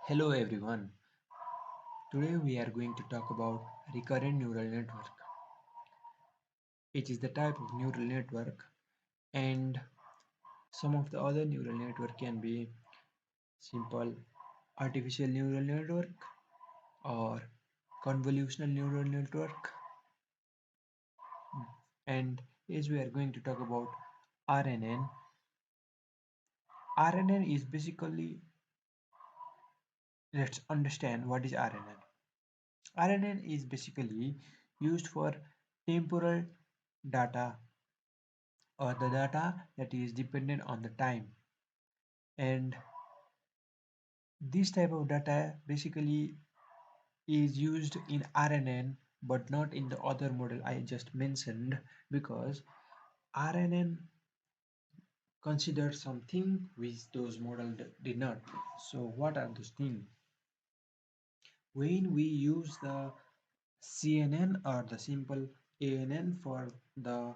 Hello everyone. Today we are going to talk about recurrent neural network. It is the type of neural network, and some of the other neural network can be simple artificial neural network or convolutional neural network. And as we are going to talk about RNN, RNN is basically, let's understand what is RNN. RNN is basically used for temporal data or the data that is dependent on the time, and this type of data basically is used in RNN but not in the other model I just mentioned, because RNN considers something which those models did not. So what are those things? When we use the CNN or the simple ANN for the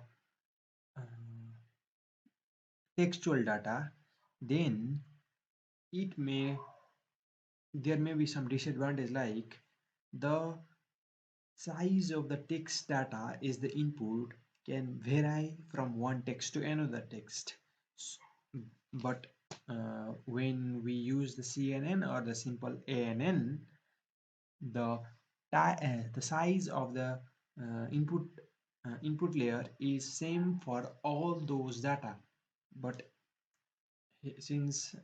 um, textual data, then it may there may be some disadvantage, like the size of the text data is the input can vary from one text to another text. But when we use the CNN or the simple ANN, the the size of the input layer is same for all those data. But since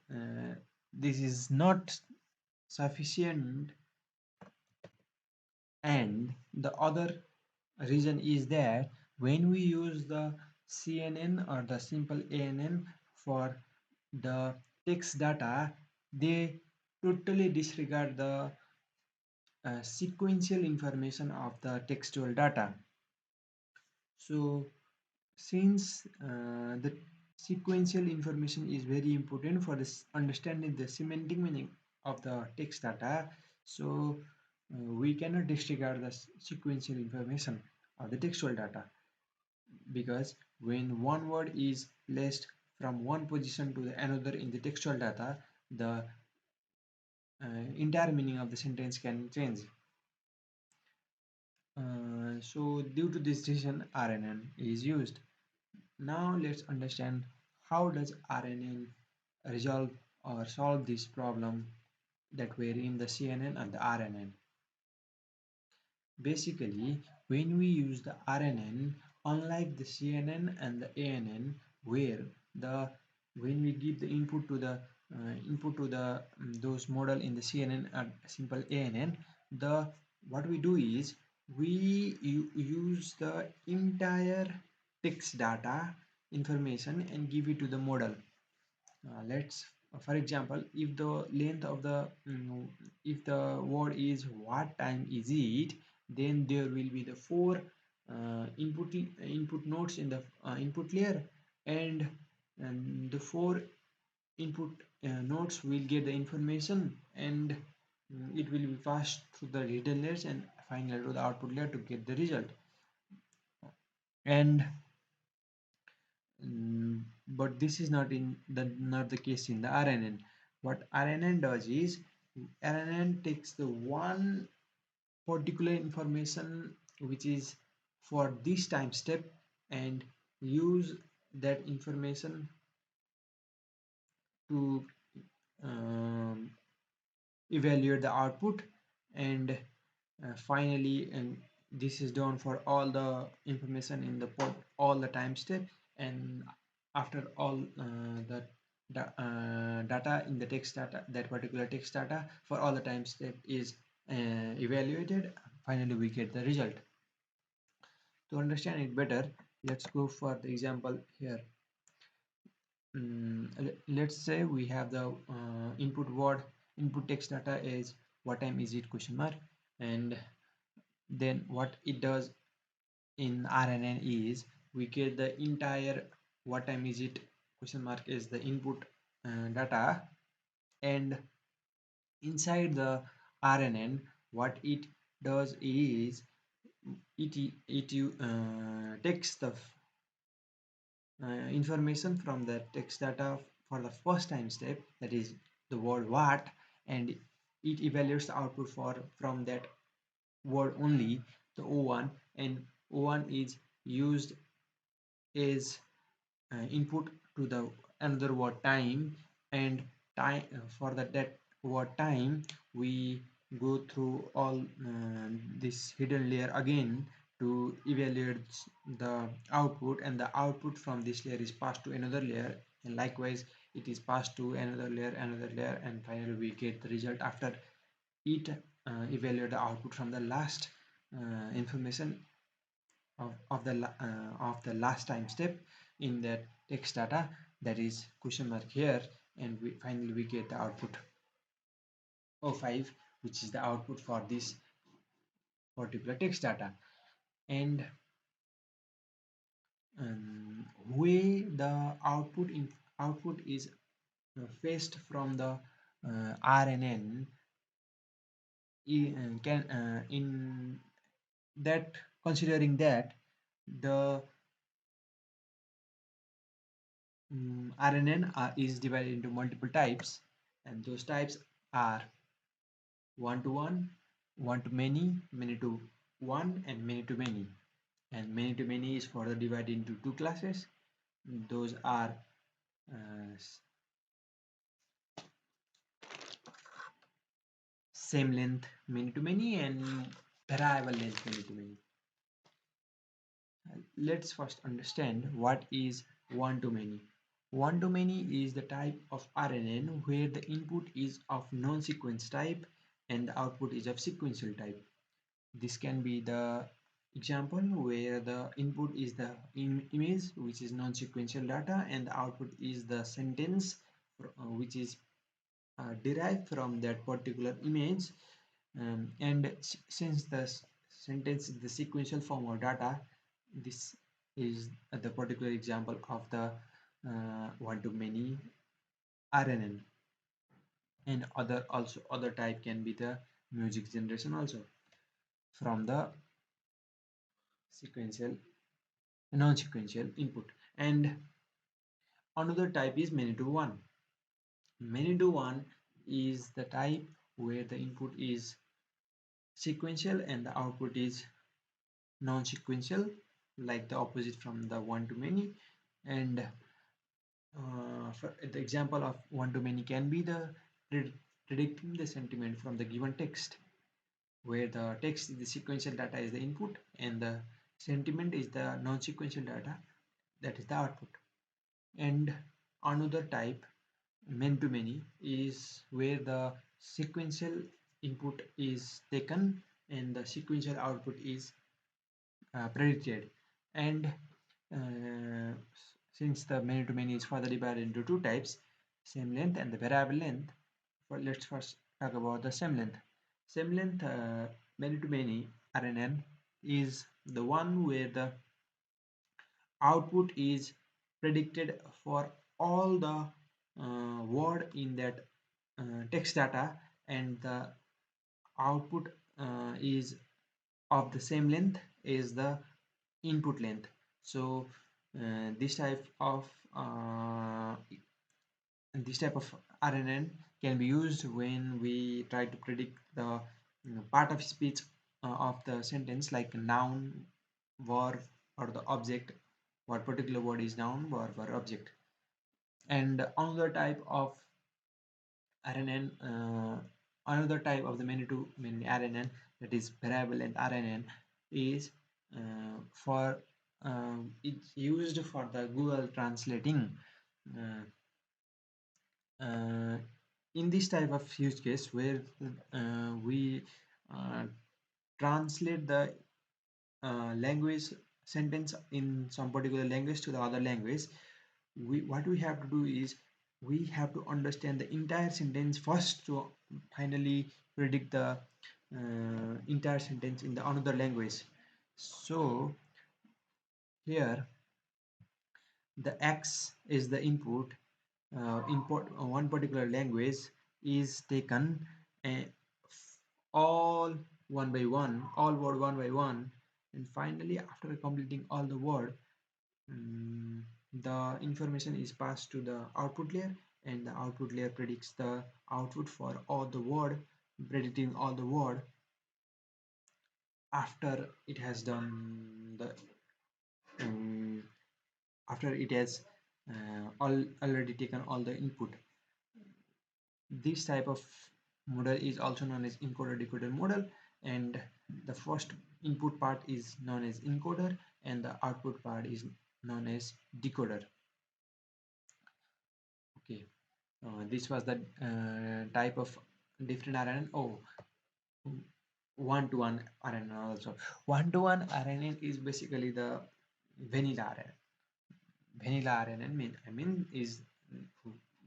this is not sufficient, and the other reason is that when we use the CNN or the simple ANN for the text data, they totally disregard the sequential information of the textual data. So since the sequential information is very important for this understanding the semantic meaning of the text data, so we cannot disregard the sequential information of the textual data, because when one word is placed from one position to the another in the textual data, the entire meaning of the sentence can change. So due to this decision, RNN is used. Now let's understand how does RNN resolve or solve this problem that vary in the CNN and the RNN. Basically, when we use the RNN, unlike the CNN and the ANN, where the when we give the input to the those model in the CNN and simple ANN, the what we do is we use the entire text data information and give it to the model. Let's for example, if the length of the if the word is what time is it, then there will be the four input nodes in the input layer, and, the four input nodes will get the information, and it will be passed through the hidden layers and finally to the output layer to get the result. And but this is not the case in the RNN. What RNN does is RNN takes the one particular information which is for this time step and use that information to um, evaluate the output, and finally, and this is done for all the information in the port all the time step, and after all data in the text data, that particular text data for all the time step is evaluated, finally we get the result. To understand it better, let's go for the example here. Let's say we have the input text data is what time is it question mark, and then what it does in RNN is we get the entire what time is it question mark is the input data, and inside the RNN what it does is it takes the information from the text data for the first time step, that is the word what, and it evaluates the output for from that word only, the O1, and O1 is used as input to the another word time, and time for that word time we go through all this hidden layer again to evaluate the output, and the output from this layer is passed to another layer, and likewise it is passed to another layer, and finally we get the result after it evaluate the output from the last information of the last time step in that text data, that is question mark here, and finally we get the output O5, which is the output for this particular text data. And way the output is fetched from the RNN can in that, considering that the RNN is divided into multiple types, and those types are one to one, one to many, many to one, and many to many. And many to many is further divided into two classes. Those are uh, same length many to many and variable length many to many. Let's first understand what is one to many. One to many is the type of RNN where the input is of non-sequence type and the output is of sequential type. This can be the example where the input is the image, which is non-sequential data, and the output is the sentence which is derived from that particular image. And since the sentence is the sequential form of data, this is the particular example of the one to many RNN. And other type can be the music generation also from the sequential non-sequential input. And another type is many to one. Many to one is the type where the input is sequential and the output is non-sequential, like the opposite from the one to many. And for the example of one to many can be the predicting the sentiment from the given text, where the text is the sequential data is the input and the sentiment is the non-sequential data, that is the output. And another type, many to many, is where the sequential input is taken and the sequential output is predicted. And uh, since the many to many is further divided into two types, same length and the variable length, let's first talk about the same length. Same length many to many RNN is the one where the output is predicted for all the word in that text data, and the output is of the same length as the input length. So uh, this type of RNN can be used when we try to predict the part of speech of the sentence, like noun, verb, or the object. What particular word is noun, verb, or object. And another type of RNN, another type of the many to many RNN, that is variable length RNN, is for it's used for the Google translating. Uh, uh, in this type of use case where we uh, translate the language sentence in some particular language to the other language, what we have to do is we have to understand the entire sentence first to finally predict the entire sentence in the another language. So here the X is the input, import one particular language is taken, uh, all one by one, all word one by one, and finally after completing all the word, the information is passed to the output layer, and the output layer predicts the output for all the word predicting all the word after it has done the um, after it has already taken all the input. This type of model is also known as encoder decoder model, and the first input part is known as encoder and the output part is known as decoder. Okay, this was the type of different RNN. Oh, one-to-one RNN also. One-to-one RNN is basically the vanilla RNN. Vanilla RNN is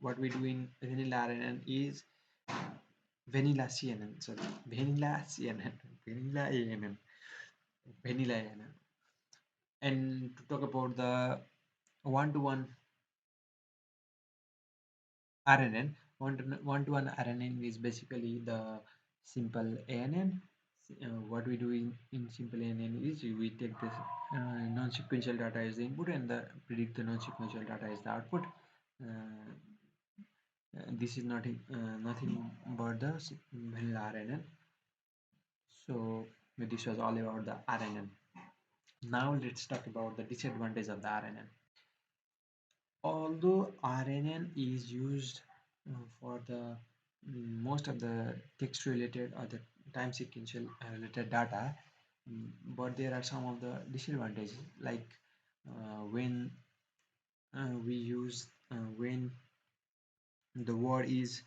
what we do in vanilla RNN is vanilla CNN. Sorry, vanilla CNN, vanilla ANN, vanilla ANN. And to talk about the one-to-one RNN, one-to-one RNN is basically the simple ANN. What we do in simple ANN is we take this non-sequential data as the input and predict the non-sequential data as the output. This is nothing but the vanilla RNN. So this was all about the RNN. Now let's talk about the disadvantage of the RNN. Although RNN is used for the most of the text related or the time sequential related data, but there are some of the disadvantages like when we use when the word is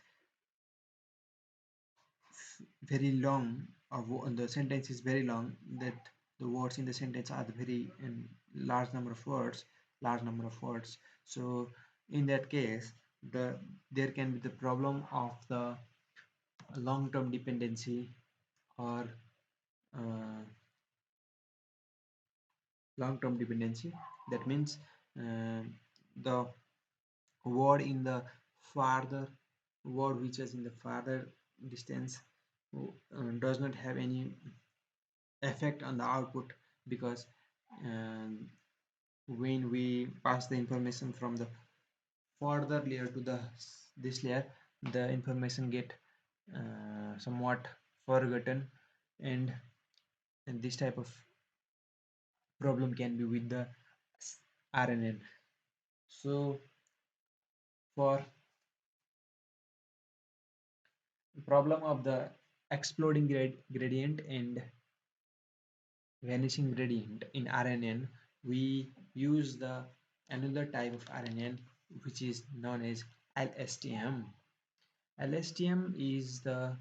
very long or the sentence is very long, that the words in the sentence are the very large number of words. So in that case there can be the problem of the long-term dependency or uh, long-term dependency. That means the word in the farther word which is in the farther distance does not have any effect on the output, because um, when we pass the information from the further layer to the this layer, the information get somewhat forgotten, and, and this type of problem can be with the RNN. So for problem of the exploding gradient and vanishing gradient in RNN, we use the another type of RNN which is known as LSTM. LSTM is the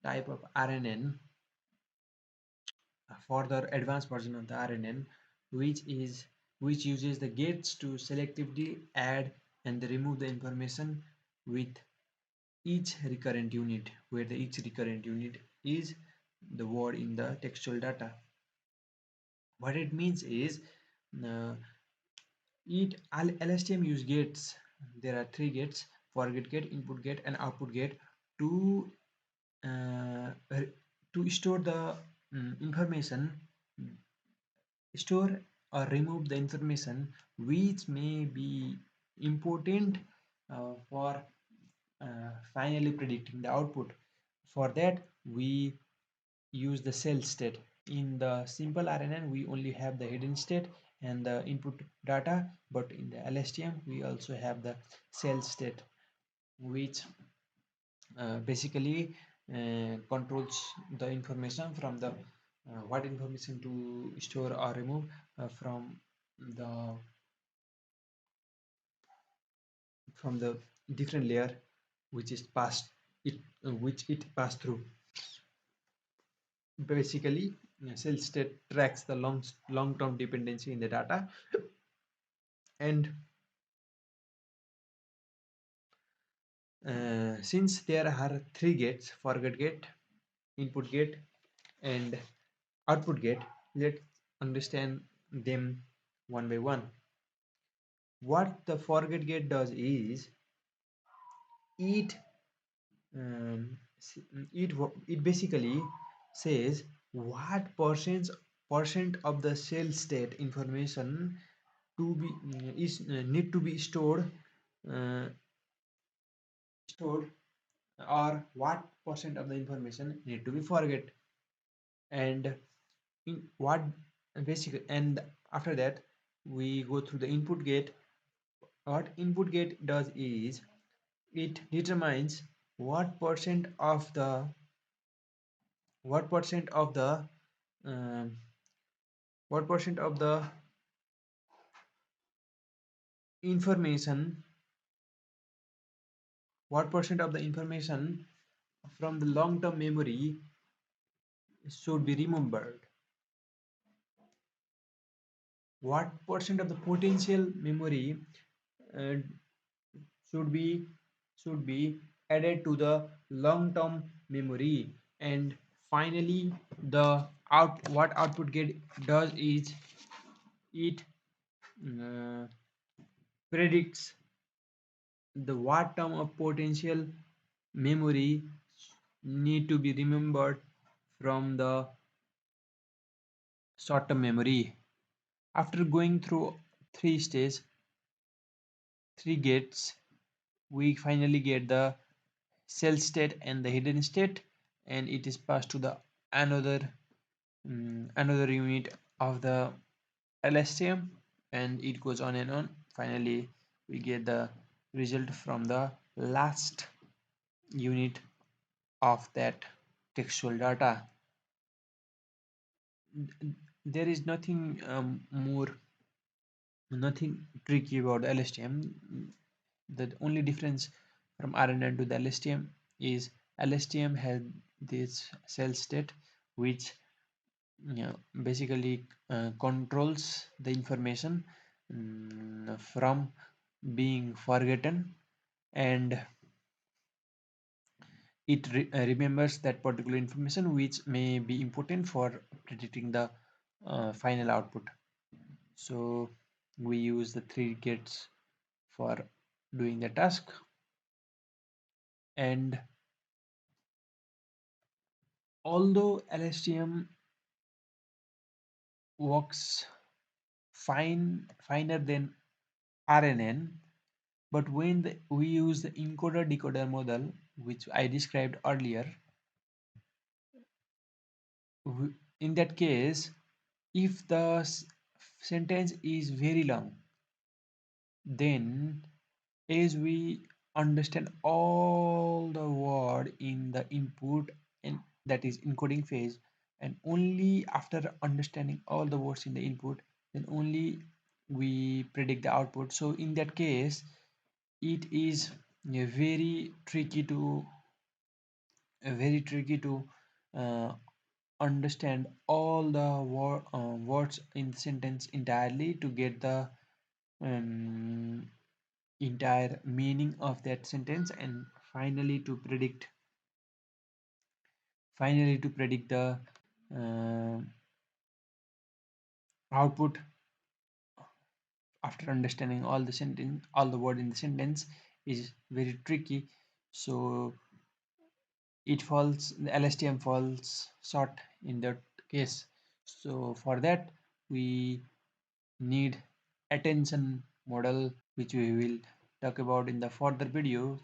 type of RNN, a further advanced version of the RNN, which uses the gates to selectively add and remove the information with each recurrent unit, where the each recurrent unit is the word in the textual data. What it means is uh, LSTM use gates. There are three gates: forget gate, input gate, and output gate to uh, store the information, store or remove the information which may be important for finally predicting the output. For that, we use the cell state. In the simple RNN, we only have the hidden state and the input data, but in the LSTM, we also have the cell state, which basically controls the information from the what information to store or remove the from the different layer which is passed it which it passed through. Basically, cell state tracks the long-term dependency in the data, and since there are three gates: forget gate, input gate, and output gate, let's understand them one by one. What the forget gate does is it um, it basically says what percent of the cell state information to be is need to be stored uh, stored or what percent of the information need to be forget, and in what basic, and after that we go through the input gate. What input gate does is it determines what percent of the what percent of the um, what percent of the information what percent of the information from the long term memory should be remembered, what percent of the potential memory uh, should be should be added to the long term memory, and finally the what output gate does is it uh, predicts the what term of potential memory need to be remembered from the short term memory. After going through three stages, three gates, we finally get the cell state and the hidden state, and it is passed to the another another unit of the LSTM, and it goes on and on. Finally we get the result from the last unit of that textual data. There is nothing tricky about LSTM. The only difference from RNN to the LSTM is LSTM has this cell state which, basically controls the information from being forgotten, and it remembers that particular information which may be important for predicting the final output. So we use the three gates for doing the task, and although LSTM works finer than RNN, but when we use the encoder decoder model which I described earlier, in that case, if the sentence is very long, then as we understand all the word in the input, and that is encoding phase, and only after understanding all the words in the input, then only we predict the output. So in that case it is very tricky to uh, understand all the words in the sentence entirely to get the um, entire meaning of that sentence, and finally to predict the uh, output after understanding all the word in the sentence is very tricky. So it falls the LSTM falls short in that case. So for that we need attention model, which we will talk about in the further videos.